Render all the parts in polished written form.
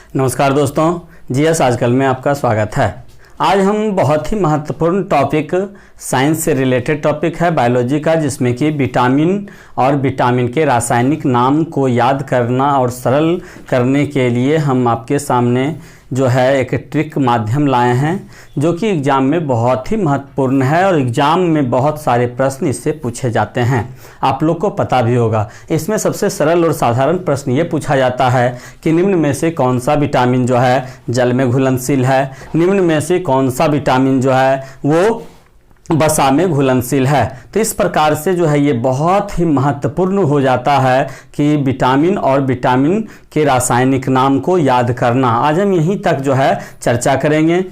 नमस्कार दोस्तों, जीएस आजकल में आपका स्वागत है। आज हम बहुत ही महत्वपूर्ण टॉपिक साइंस से रिलेटेड टॉपिक है बायोलॉजी का, जिसमें कि विटामिन और विटामिन के रासायनिक नाम को याद करना और सरल करने के लिए हम आपके सामने जो है एक ट्रिक माध्यम लाए हैं, जो कि एग्ज़ाम में बहुत ही महत्वपूर्ण है और एग्ज़ाम में बहुत सारे प्रश्न इससे पूछे जाते हैं। आप लोग को पता भी होगा। इसमें सबसे सरल और साधारण प्रश्न ये पूछा जाता है कि निम्न में से कौन सा विटामिन जो है जल में घुलनशील है, निम्न में से कौन सा विटामिन जो है वो वसा में घुलनशील है। तो इस प्रकार से जो है ये बहुत ही महत्वपूर्ण हो जाता है कि विटामिन और विटामिन के रासायनिक नाम को याद करना। आज हम यहीं तक जो है चर्चा करेंगे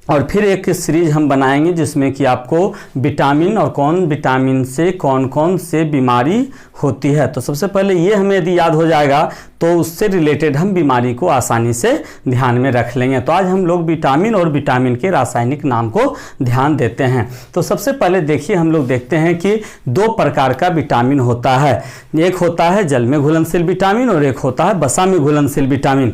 और फिर एक सीरीज हम बनाएंगे जिसमें कि आपको विटामिन और कौन विटामिन से कौन कौन से बीमारी होती है। तो सबसे पहले ये हमें यदि याद हो जाएगा तो उससे रिलेटेड हम बीमारी को आसानी से ध्यान में रख लेंगे। तो आज हम लोग विटामिन और विटामिन के रासायनिक नाम को ध्यान देते हैं। तो सबसे पहले देखिए, हम लोग देखते हैं कि दो प्रकार का विटामिन होता है। एक होता है जल में घुलनशील विटामिन और एक होता है वसा में घुलनशील विटामिन।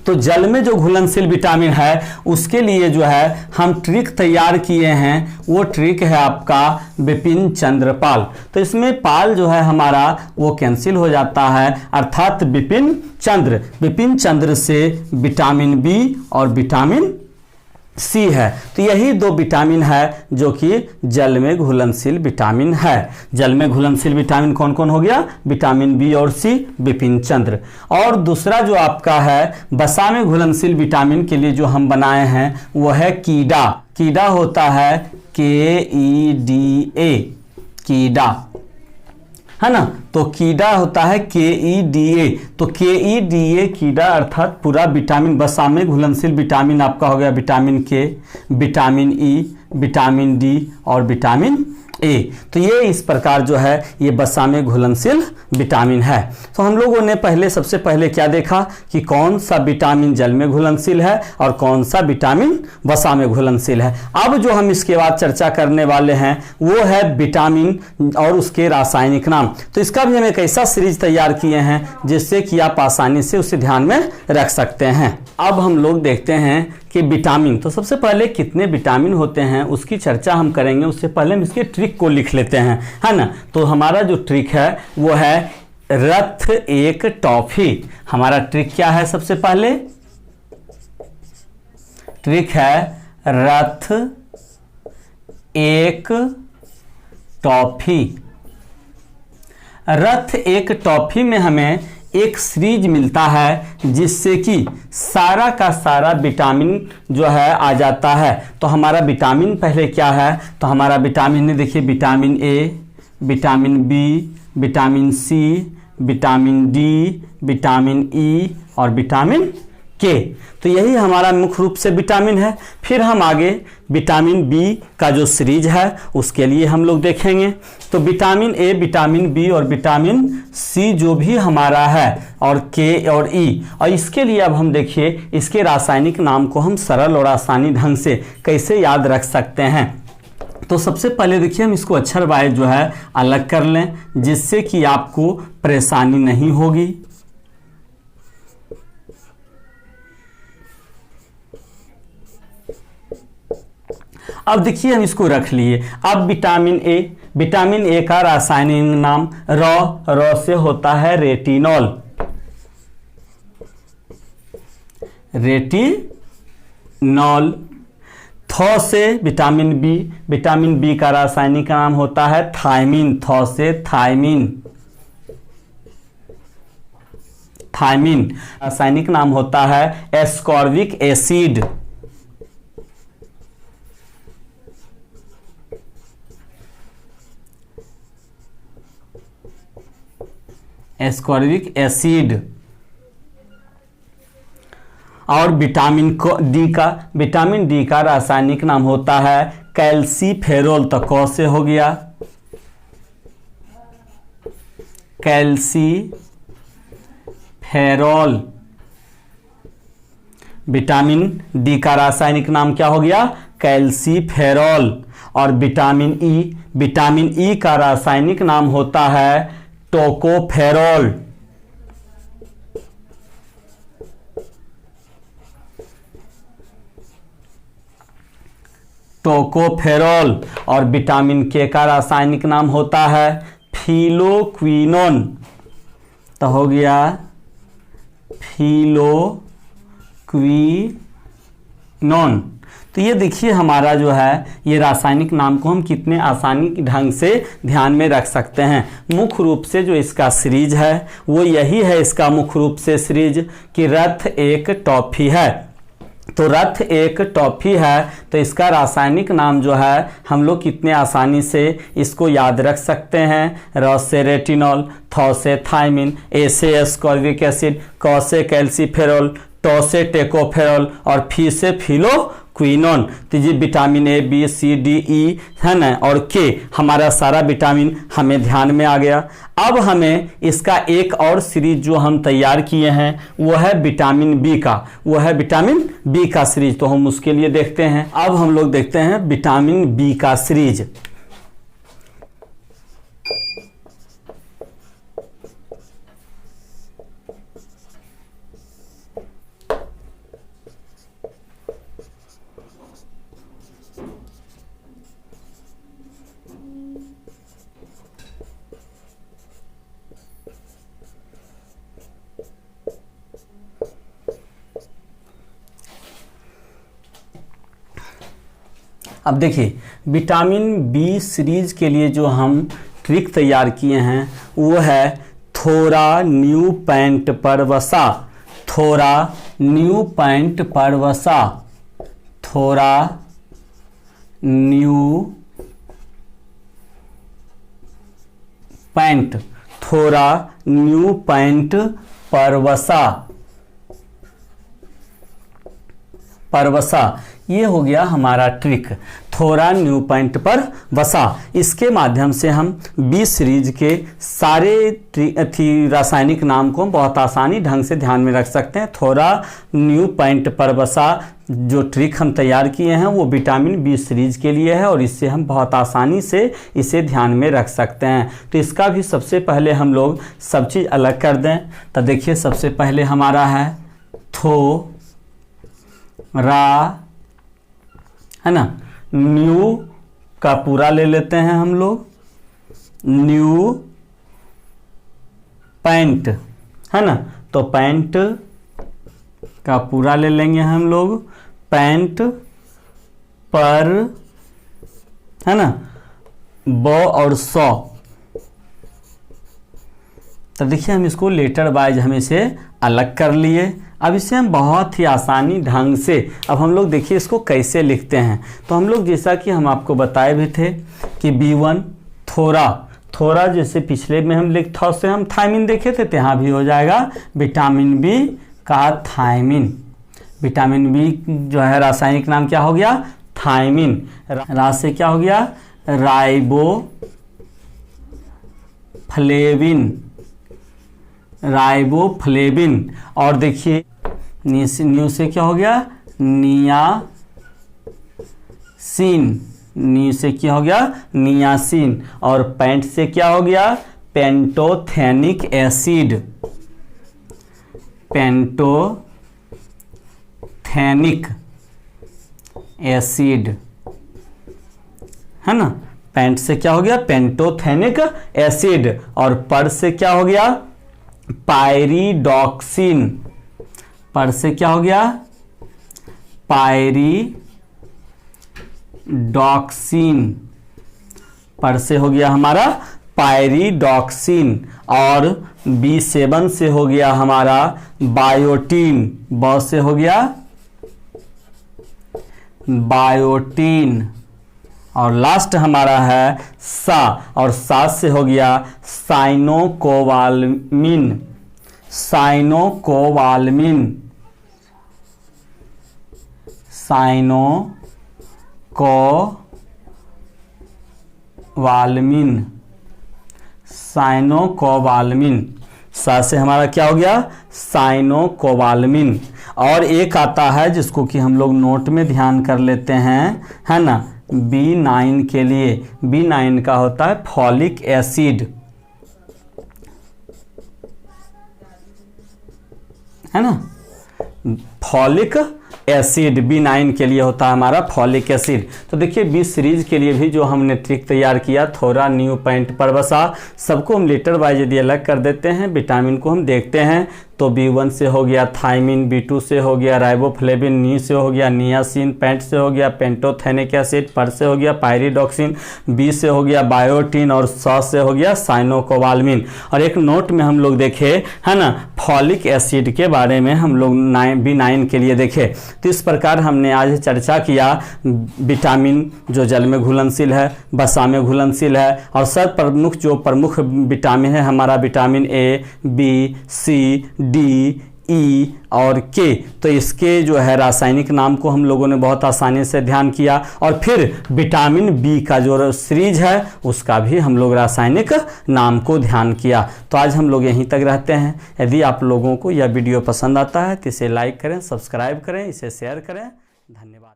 तो जल में जो घुलनशील विटामिन है उसके लिए जो है हम ट्रिक तैयार किए हैं, वो ट्रिक है आपका बिपिन चंद्र पाल। तो इसमें पाल जो है हमारा वो कैंसिल हो जाता है, अर्थात बिपिन चंद्र से विटामिन बी और विटामिन सी है। तो यही दो विटामिन है जो कि जल में घुलनशील विटामिन है। जल में घुलनशील विटामिन कौन कौन हो गया? विटामिन बी और सी, बिपिन चंद्र। और दूसरा जो आपका है वसा में घुलनशील विटामिन के लिए जो हम बनाए हैं वो है कीड़ा। कीड़ा होता है KEDA, कीड़ा है ना। तो कीड़ा होता है KEDA। तो KEDA कीड़ा अर्थात पूरा विटामिन, वसा में घुलनशील विटामिन आपका हो गया vitamin K, vitamin E, vitamin D और विटामिन A। तो ये इस प्रकार जो है ये वसा में घुलनशील विटामिन है। तो हम लोगों ने सबसे पहले क्या देखा कि कौन सा विटामिन जल में घुलनशील है और कौन सा विटामिन वसा में घुलनशील है। अब जो हम इसके बाद चर्चा करने वाले हैं वो है विटामिन और उसके रासायनिक नाम। तो इसका भी हम एक ऐसा सीरीज तैयार किए हैं जिससे कि आप आसानी से उसे ध्यान में रख सकते हैं। अब हम लोग देखते हैं कि विटामिन, तो सबसे पहले कितने विटामिन होते हैं उसकी चर्चा हम करेंगे। उससे पहले हम इसके ट्रिक को लिख लेते हैं, है ना। तो हमारा जो ट्रिक है वो है रथ एक टॉफी। हमारा ट्रिक क्या है? सबसे पहले ट्रिक है रथ एक टॉफी। रथ एक टॉफी में हमें एक सीरीज मिलता है जिससे कि सारा का सारा विटामिन जो है आ जाता है। तो हमारा विटामिन पहले क्या है? तो हमारा विटामिन देखिए, vitamin A, vitamin B, vitamin C, vitamin D, vitamin E और विटामिन K। तो यही हमारा मुख्य रूप से विटामिन है। फिर हम आगे विटामिन बी का जो सीरीज है उसके लिए हम लोग देखेंगे। तो विटामिन A, विटामिन B और विटामिन C जो भी हमारा है, और K और E, और इसके लिए अब हम देखिए इसके रासायनिक नाम को हम सरल और आसानी ढंग से कैसे याद रख सकते हैं। तो सबसे पहले देखिए हम इसको अक्षर वाइज जो है अलग कर लें जिससे कि आपको परेशानी नहीं होगी। अब देखिए हम इसको रख लिए। अब विटामिन ए का रासायनिक नाम रॉ से होता है रेटिनॉल। थौ से विटामिन बी का रासायनिक नाम होता है थायमिन। थौ से थायमिन रासायनिक नाम होता है एस्कॉर्बिक एसिड। Ascorbic acid. और विटामिन डी का रासायनिक नाम होता है कैल्सीफेरोल। तो कौ से हो गया कैल्सीफेरोल। विटामिन डी का रासायनिक नाम क्या हो गया? कैल्सीफेरोल। और विटामिन ई का रासायनिक नाम होता है टोकोफेरोल। टोकोफेरॉल। और विटामिन के का रासायनिक नाम होता है फिलोक्विनोन। तो हो गया फिलोक्विनोन। तो ये देखिए हमारा जो है ये रासायनिक नाम को हम कितने आसानी ढंग से ध्यान में रख सकते हैं। मुख्य रूप से जो इसका सीरीज है वो यही है, इसका मुख्य रूप से सीरीज कि रथ एक टॉफी है। तो रथ एक टॉफी है, तो इसका रासायनिक नाम जो है हम लोग कितने आसानी से इसको याद रख सकते हैं। र से रेटिनॉल, थ से थायमिन, ए से एस्कॉर्बिक एसिड, क से कैल्सीफेरॉल, ट से टेकोफेरॉल और फी से फिलोक्विनोन। तो ये vitamin A, B, C, D, E है ना, और के, हमारा सारा विटामिन हमें ध्यान में आ गया। अब हमें इसका एक और सीरीज जो हम तैयार किए हैं वो है विटामिन बी का, वो है विटामिन बी का सीरीज। तो हम उसके लिए देखते हैं। अब हम लोग देखते हैं विटामिन बी का सीरीज। अब देखिए विटामिन बी सीरीज के लिए जो हम ट्रिक तैयार किए हैं वो है थोड़ा न्यू पैंट पर वसा। थोड़ा न्यू पैंट पर वसा। थोड़ा न्यू पैंट। थोड़ा न्यू पैंट पर वसा। परवसा, ये हो गया हमारा ट्रिक, थोड़ा न्यू पॉइंट पर वसा। इसके माध्यम से हम बी सीरीज के सारे रासायनिक नाम को बहुत आसानी ढंग से ध्यान में रख सकते हैं। थोड़ा न्यू पॉइंट पर वसा जो ट्रिक हम तैयार किए हैं वो विटामिन बी सीरीज के लिए है और इससे हम बहुत आसानी से इसे ध्यान में रख सकते हैं। तो इसका भी सबसे पहले हम लोग सब चीज़ अलग कर दें। तो देखिए सबसे पहले हमारा है रा, है ना, न्यू का पूरा ले लेते हैं हम लोग, न्यू पैंट, है ना। तो पैंट का पूरा ले लेंगे हम लोग, पैंट पर, है ना, ब और सौ। तो देखिए हम इसको लेटर वाइज हम इसे अलग कर लिए। अब इसे हम बहुत ही आसानी ढंग से, अब हम लोग देखिए इसको कैसे लिखते हैं। तो हम लोग जैसा कि हम आपको बताए भी थे कि B1 थोड़ा, थोड़ा जैसे पिछले में हम था से हम थायमिन देखे थे, तो यहाँ भी हो जाएगा विटामिन बी का थायमिन। विटामिन बी जो है रासायनिक नाम क्या हो गया, थायमिन। रा से क्या हो गया, राइबोफ्लेविन, राइबोफ्लेविन। और देखिए न्यू से क्या हो गया, नियासिन, नी से क्या हो गया, नियासिन। और पैंट से क्या हो गया, पेंटोथेनिक एसिड, पेंटोथेनिक एसिड, है ना। पैंट से क्या हो गया, पेंटोथेनिक एसिड। और पर से क्या हो गया, पायरिडॉक्सिन, पर से क्या हो गया, पायरिडॉक्सिन, पर से हो गया हमारा पायरिडॉक्सिन। और B7 से हो गया हमारा बायोटीन, ब से हो गया बायोटीन। और लास्ट हमारा है सा, और सा से हो गया साइनोकोवालमिन, साइनोकोवालमिन, साइनोकोवालमिन, साइनोकोवालमिन। सा से हमारा क्या हो गया, साइनोकोवालमिन। और एक आता है जिसको कि हम लोग नोट में ध्यान कर लेते हैं, है ना, B9 के लिए। B9 का होता है फॉलिक एसिड, है ना, फॉलिक एसिड B9 के लिए होता है हमारा फॉलिक एसिड। तो देखिए बी सीरीज के लिए भी जो हमने ट्रिक तैयार किया, थोड़ा न्यू पॉइंट पर बसा, सबको हम लेटर वाइज यदि अलग कर देते हैं, विटामिन को हम देखते हैं तो B1 से हो गया थायमिन, B2 से हो गया राइबोफ्लेविन, नी से हो गया नियासिन, पेंट से हो गया पेंटोथेनिक एसिड, पर से हो गया पायरिडॉक्सिन, बी से हो गया बायोटिन और सौ से हो गया साइनोकोबाल्मिन। और एक नोट में हम लोग देखे है ना फॉलिक एसिड के बारे में हम लोग B9 के लिए देखे। तो इस प्रकार हमने आज चर्चा किया विटामिन जो जल में घुलनशील है, वसा में घुलनशील है, और सब प्रमुख जो प्रमुख विटामिन है हमारा vitamin A, B, C, D, E और के। तो इसके जो है रासायनिक नाम को हम लोगों ने बहुत आसानी से ध्यान किया, और फिर विटामिन बी का जो सीरीज है उसका भी हम लोग रासायनिक नाम को ध्यान किया। तो आज हम लोग यहीं तक रहते हैं। यदि आप लोगों को यह वीडियो पसंद आता है तो इसे लाइक करें, सब्सक्राइब करें, इसे शेयर करें। धन्यवाद।